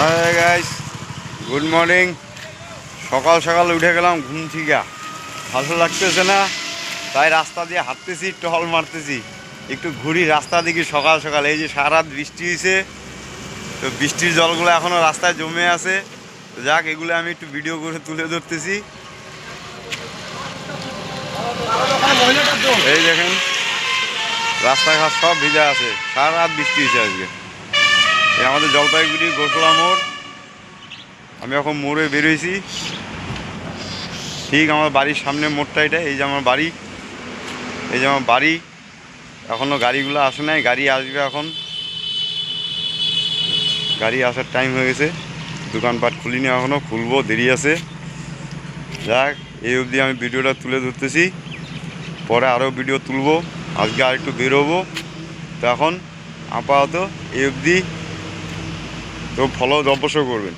Hi guys, good morning. সকাল সকাল উঠে গেলাম ঘুম থেকে। ভালো লাগতেছে না, তাই রাস্তা দিয়ে হাঁটতেছি, টহল মারতেছি, একটু ঘুরি রাস্তা দেখি। সকাল সকাল এই যে সারা রাত বৃষ্টি হয়েছে, তো বৃষ্টির জলগুলো এখনও রাস্তায় জমে আছে। তো যাক, এগুলো আমি একটু ভিডিও করে তুলে ধরতেছি। এই দেখেন, রাস্তাঘাট সব ভিজা আছে, সারা রাত বৃষ্টি হয়েছে আজকে। এই আমাদের জলপাইগুড়ি গোসলা মোড়। আমি এখন মোড়ে বেরোইছি, ঠিক আমার বাড়ির সামনে মোড়টা এটা। এই যে আমার বাড়ি, এই যে আমার বাড়ি। এখনও গাড়িগুলো আসে নাই, গাড়ি আসবে এখন। গাড়ি আসার টাইম হয়ে গেছে। দোকানপাট খুলিনি এখনও, খুলবো, দেরি আছে। যাক, এই অবধি আমি ভিডিওটা তুলে ধরতেছি, পরে আরও ভিডিও তুলবো। আজকে আর একটু বেরোবো। তো এখন আপাতত এই অবধি। তো ফলো অবশ্যই করবেন।